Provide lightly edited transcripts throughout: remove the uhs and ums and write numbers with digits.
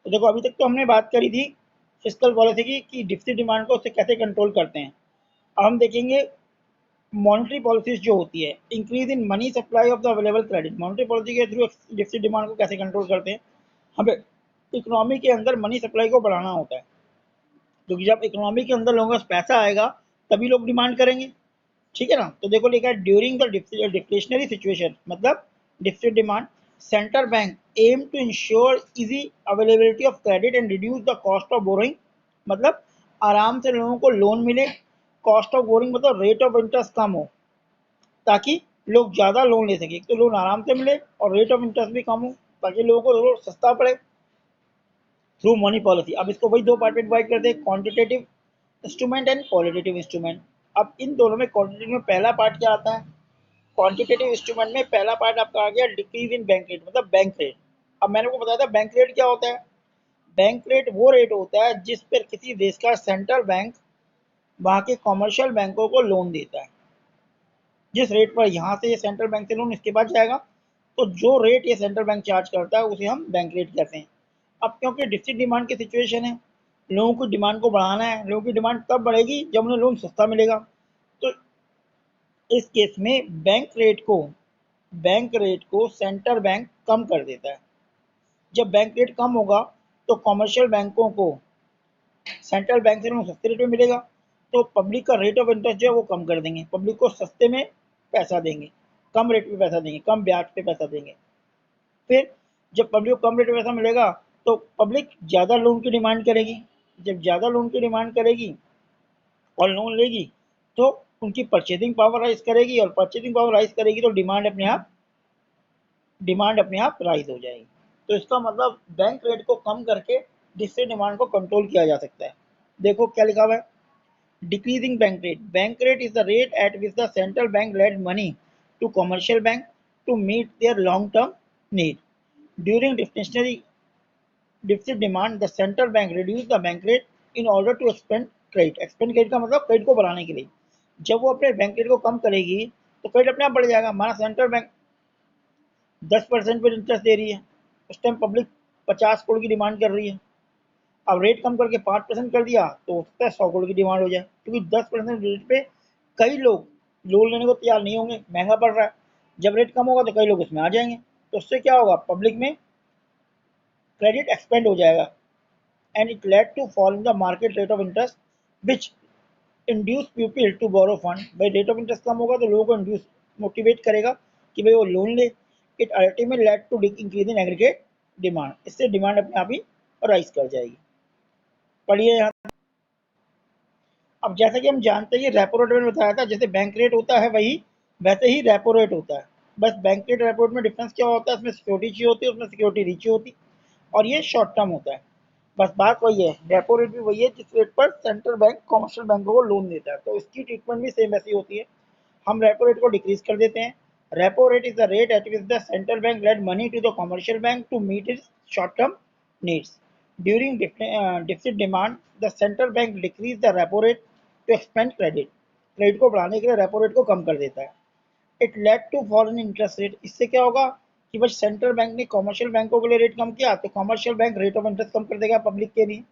तो देखो अभी तक तो हमने बात करी थी फिस्कल पॉलिसी की कि डिफिसिट डिमांड को उससे कैसे कंट्रोल करते हैं। अब हम देखेंगे मॉनेटरी पॉलिसीज जो होती है, increase in money supply of the available credit. Monetary policy के थ्रू डिफिसिट डिमांड को कैसे कंट्रोल करते हैं, हमें इकोनॉमी के अंदर मनी सप्लाई को बढ़ाना होता है, क्योंकि जब इकोनॉमी के अंदर लोगों के पास पैसा आएगा तभी लोग डिमांड करेंगे। ठीक है ना। तो देखो लिखा है ड्यूरिंग द डिफ्लेशनरी सिचुएशन, मतलब deficit demand, central bank aim to ensure easy availability of credit and reduce the cost of borrowing. मतलब आराम से लोगों को लोन मिले, कॉस्ट ऑफ बोरिंग मतलब रेट ऑफ इंटरेस्ट कम हो, ताकि लोग ज़्यादा लोन ले सके। एक तो लोन आराम से मिले और रेट ऑफ इंटरेस्ट भी कम हो, ताकि लोगों को लोन सस्ता पड़े थ्रू मनी पॉलिसी। अब इसको वही दो पार्ट में डिवाइड करते हैं, quantitative instrument and qualitative instrument. अब इन दोनों में क्वांटिटेटिव में पहला पार्ट क्या आता है, क्वांटिटेटिव इंस्ट्रूमेंट में पहला पार्ट आपका आ गया डिक्रीज इन बैंक रेट, मतलब बैंक रेट। अब मैंने आपको बताया था बैंक रेट क्या होता है। बैंक रेट वो रेट होता है जिस पर किसी देश का सेंट्रल बैंक वहाँ के कॉमर्शियल बैंकों को लोन देता है। जिस रेट पर यहाँ से ये सेंट्रल बैंक से लोन इसके बाद जाएगा, तो जो रेट ये सेंट्रल बैंक चार्ज करता है उसे हम बैंक रेट कहते हैं। अब क्योंकि डिफिसिट डिमांड की सिचुएशन है, लोगों की डिमांड को बढ़ाना है, लोगों की डिमांड तब बढ़ेगी जब उन्हें लोन सस्ता मिलेगा। तो इस केस में बैंक रेट को सेंट्रल बैंक कम कर देता है। जब बैंक रेट कम होगा तो कॉमर्शियल बैंकों को सेंट्रल बैंक से लोन सस्ते रेट में मिलेगा, तो पब्लिक का रेट ऑफ इंटरेस्ट जो है वो कम कर देंगे, पब्लिक को सस्ते में पैसा देंगे, कम रेट पे पैसा देंगे, कम ब्याज पे पैसा देंगे। फिर जब पब्लिक को कम रेट में पैसा मिलेगा तो पब्लिक ज़्यादा लोन की डिमांड करेगी। जब ज़्यादा लोन की डिमांड करेगी और लोन लेगी तो उनकी परचेजिंग पावर राइज करेगी, और परचेजिंग पावर राइज करेगी तो डिमांड अपने आप राइज हो जाएगी। तो इसका मतलब बैंक रेट को कम करके जिससे डिमांड को कंट्रोल किया जा सकता है। देखो क्या लिखा हुआ है, decreasing bank rate. Bank rate is the rate at which the central bank lend money to commercial bank to meet their long-term need. During deflationary deficit demand, the central bank reduce the bank rate in order to expand credit. Expand credit का मतलब credit को बढ़ाने के लिए। जब वो अपने bank rate को कम करेगी तो क्रेडिट अपने आप बढ़ जाएगा। माना सेंट्रल बैंक 10% पर इंटरेस्ट दे रही है, उस टाइम पब्लिक 50 करोड़ की डिमांड कर रही है। अब रेट कम करके 5% कर दिया तो हो सकता है 100 करोड़ की डिमांड हो जाए, क्योंकि 10% रेट पे कई लोग लोन लेने को तैयार नहीं होंगे, महंगा पड़ रहा है। जब रेट कम होगा तो कई लोग उसमें आ जाएंगे, तो उससे क्या होगा, पब्लिक में क्रेडिट एक्सपेंड हो जाएगा and it led to fall in the market rate of interest which induce people to borrow fund. भाई रेट ऑफ इंटरेस्ट कम होगा तो लोगों को इंड्यूस मोटिवेट करेगा कि भाई वो लोन ले। It ultimately led to increase in aggregate demand, इससे डिमांड अपने आप ही राइज कर जाएगी। पढ़िए यहाँ। अब जैसा कि हम जानते हैं, रेपो रेट मैंने बताया था, जैसे बैंक रेट होता है वही वैसे ही रेपो रेट होता है। बस बैंक रेट रेपो रेट में डिफरेंस क्या होता है, उसमें सिक्योरिटी चाहिए होती है, उसमें सिक्योरिटी नहीं चाहिए होती, और ये शॉर्ट टर्म होता है। बस बात वही है, रेपो रेट भी वही है जिस रेट पर सेंट्रल बैंक कॉमर्शियल बैंकों को लोन देता है, तो इसकी ट्रीटमेंट भी सेम ऐसी होती है। हम रेपो रेट को डिक्रीज कर देते हैं। Repo rate is the rate at which the central bank led money to the commercial bank to meet its short term needs. During deficit demand, the central bank decrease the repo rate to expand credit. Credit को बढ़ाने के लिए repo rate को कम कर देता है। It led to fall in interest rate. इससे क्या होगा कि बस सेंट्रल बैंक ने कॉमर्शियल बैंकों के लिए रेट कम किया तो commercial bank rate of interest कम कर देगा पब्लिक के लिए,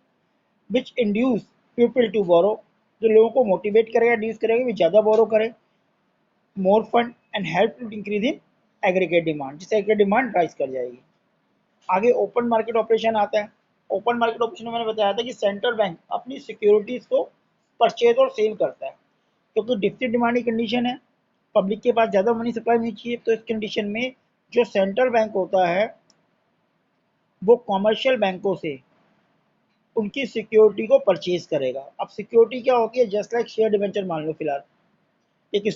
which induce people to borrow, जो लोगों को मोटिवेट करेगा, इंड्यूस करेगा कि ज़्यादा बोरो करें, more fund and help to increase in aggregate demand, जिससे एग्रीगेट डिमांड राइज कर जाएगी। आगे ओपन मार्केट ऑपरेशन आता है। ओपन मार्केट ऑपरेशन में मैंने बताया था कि सेंट्रल बैंक अपनी सिक्योरिटीज को परचेज और सेल करता है, क्योंकि डिफिसिट डिमांड की कंडीशन है, पब्लिक के पास ज़्यादा मनी सप्लाई नहीं चाहिए। तो इस कंडीशन में जो सेंट्रल बैंक होता है वो कॉमर्शियल बैंकों से उनकी सिक्योरिटी को परचेज करेगा। अब सिक्योरिटी क्या होती है, जस्ट लाइक शेयर डिवेंचर मान लो फिलहाल, एक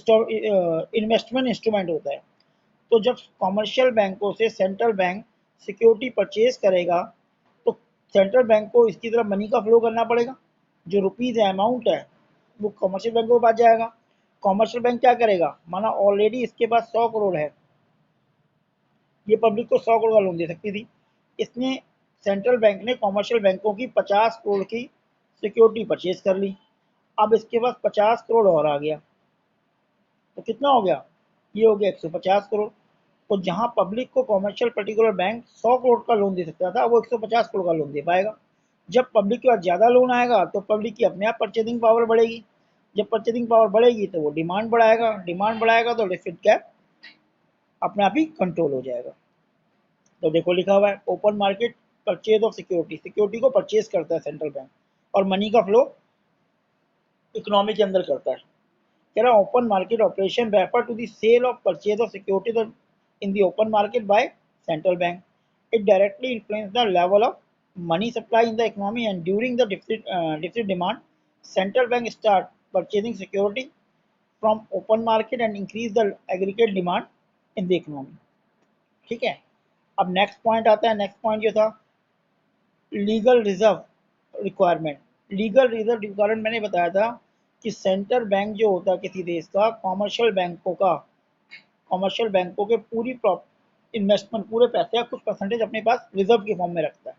इन्वेस्टमेंट इंस्ट्रूमेंट होता है। तो जब कॉमर्शियल बैंकों से सेंट्रल बैंक सिक्योरिटी परचेज करेगा तो सेंट्रल बैंक को इसकी तरफ मनी का फ्लो करना पड़ेगा। जो रुपीज़ है, अमाउंट है, वो कॉमर्शियल बैंक को पास जाएगा। कॉमर्शियल बैंक क्या करेगा, माना ऑलरेडी इसके पास 100 करोड़ है, ये पब्लिक को 100 करोड़ का लोन दे सकती थी, इसने सेंट्रल बैंक ने कॉमर्शियल बैंकों की 50 करोड़ की सिक्योरिटी परचेज कर ली। अब इसके पास 50 करोड़ और आ गया, तो कितना हो गया, ये हो गया 150 करोड़। तो जहां पब्लिक को कॉमर्शियल पर्टिकुलर बैंक 100 करोड़ का लोन दे सकता था, वो 150 करोड़ का लोन दे पाएगा। जब पब्लिक के पास ज़्यादा लोन आएगा तो पब्लिक की अपने आप परचेजिंग पावर बढ़ेगी। जब परचेजिंग पावर बढ़ेगी तो वो डिमांड बढ़ाएगा, डिमांड बढ़ाएगा तो डेफिसिट कैप अपने आप ही कंट्रोल हो जाएगा। तो देखो लिखा हुआ है open market purchase of security, security को परचेज करता है सेंट्रल बैंक, और मनी का फ्लो इकोनॉमी के अंदर करता है। कह रहा open market operation refer to the sale of purchase of security in the open market by central bank. It directly influence the level of money supply in the economy, and during the deficit demand, central bank start purchasing security from open market and increase the aggregate demand in the economy। ठीक है, अब next point आता है। Next point जो था legal reserve requirement. Legal reserve requirement मैंने बताया था कि सेंट्रल बैंक जो होता है किसी देश का, कॉमर्शियल बैंकों के पूरी इन्वेस्टमेंट, पूरे पैसे का कुछ परसेंटेज अपने पास रिजर्व के फॉर्म में रखता है,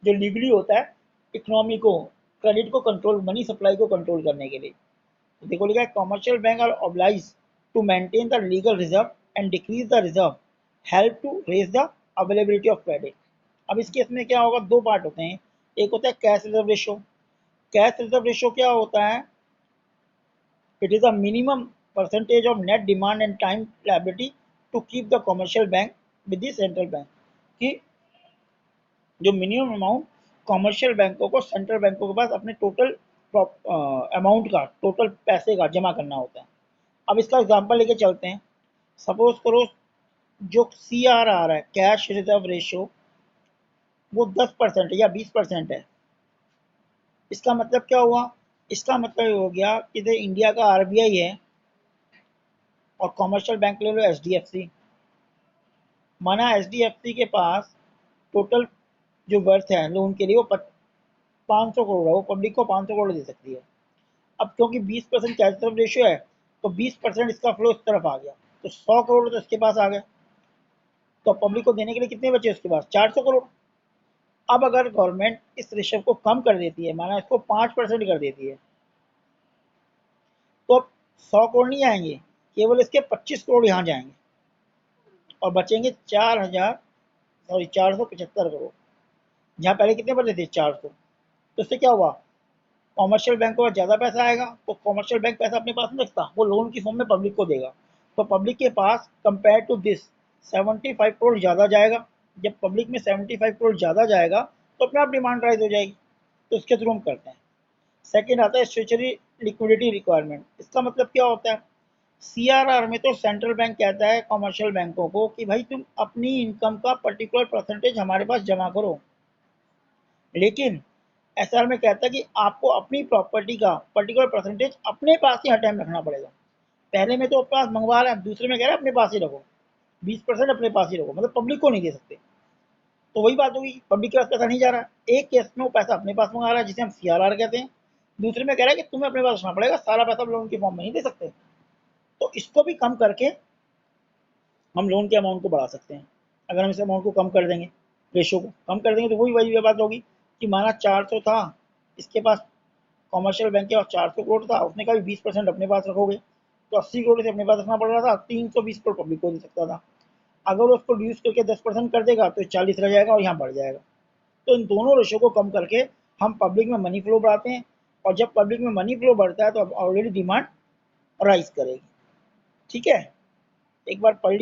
जो लीगली होता है इकोनॉमी को, क्रेडिट को कंट्रोल, मनी सप्लाई को कंट्रोल करने के लिए। तो देखो लिखा है commercial bank are obliged to maintain the legal reserve and decrease the reserve, help to raise the availability of credit. अब इस केस में क्या होगा, दो पार्ट होते हैं। एक होता है cash reserve ratio. Cash reserve ratio क्या होता है, it is a minimum percentage of net demand and time liability to keep the commercial bank with the central bank, कि जो मिनिमम अमाउंट कॉमर्शियल बैंकों को सेंट्रल बैंकों के पास अपने टोटल अमाउंट का, टोटल पैसे का जमा करना होता है। अब इसका एग्जांपल लेके चलते हैं। सपोज करो जो CRR है, कैश रिजर्व रेशो, वो 10% या 20% है। इसका मतलब क्या हुआ, इसका मतलब हो गया कि इंडिया का RBI है और कॉमर्शियल बैंक ले लो HDFC। माना HDFC के पास टोटल जो वर्थ है लोन के लिए वो 500 करोड़ है, वो पब्लिक को 500 करोड़ दे सकती है। अब क्योंकि 20% कैश रिजर्व रेशियो है तो 20% इसका फ्लो इस तरफ आ गया, तो 100 करोड़ तो इसके पास आ गए। तो पब्लिक को देने के लिए कितने बचे उसके पास, 400 करोड़। अब अगर गवर्नमेंट इस रेशियो को कम कर देती है, माना इसको 5% कर देती है, तो अब 100 करोड़ नहीं आएंगे, केवल इसके 25 करोड़ यहाँ जाएंगे और बचेंगे 475 करोड़, जहाँ पहले कितने बचे थे, 400। तो इससे क्या हुआ, कॉमर्शियल बैंक को ज़्यादा पैसा आएगा, तो कॉमर्शियल बैंक पैसा अपने पास नहीं रखता, वो लोन की फॉर्म में पब्लिक को देगा। तो पब्लिक के पास कंपेयर टू दिस 75 करोड़ ज़्यादा जाएगा। जब पब्लिक में 75 करोड़ ज़्यादा जाएगा तो अपने आप डिमांड राइज हो जाएगी। तो इसके थ्रू हम करते हैं। सेकेंड आता है स्ट्रेचरी लिक्विडिटी रिक्वायरमेंट। इसका मतलब क्या होता है, CRR में तो सेंट्रल बैंक कहता है कॉमर्शियल बैंकों को कि भाई तुम अपनी इनकम का पर्टिकुलर परसेंटेज हमारे पास जमा करो, लेकिन SR में कहता है कि आपको अपनी प्रॉपर्टी का पर्टिकुलर परसेंटेज अपने पास ही हर टाइम रखना पड़ेगा। पहले में तो अपने पास मंगवा रहा है, दूसरे में कह रहा है अपने पास ही रखो, 20% अपने पास ही रखो, मतलब पब्लिक को नहीं दे सकते। तो वही बात होगी, पब्लिक के पास पैसा नहीं जा रहा है। एक केस में वो पैसा अपने पास मंगा रहा है जिसे हम CRR कहते हैं, दूसरे में कह रहा है कि तुम्हें अपने पास रखना पड़ेगा, सारा पैसा लोन के फॉर्म में नहीं दे सकते। तो इसको भी कम करके हम लोन के अमाउंट को बढ़ा सकते हैं। अगर हम इस अमाउंट को कम कर देंगे, रेशो को कम कर देंगे, तो वही वही बात होगी कि माना 400 था इसके पास, कॉमर्शियल बैंक के पास 400 करोड़ था, उसने कहा 20% अपने पास रखोगे, तो 80 करोड़ से अपने पास रखना पड़ रहा था, 320 करोड़ पब्लिक को दे सकता था। अगर वो उसको रिड्यूस करके 10% कर देगा तो 40 रह जाएगा और यहाँ बढ़ जाएगा। तो इन दोनों रेशो को कम करके हम पब्लिक में मनी फ्लो बढ़ाते हैं, और जब पब्लिक में मनी फ्लो बढ़ता है तो ऑलरेडी डिमांड राइज करेगी। ठीक है, एक बार पढ़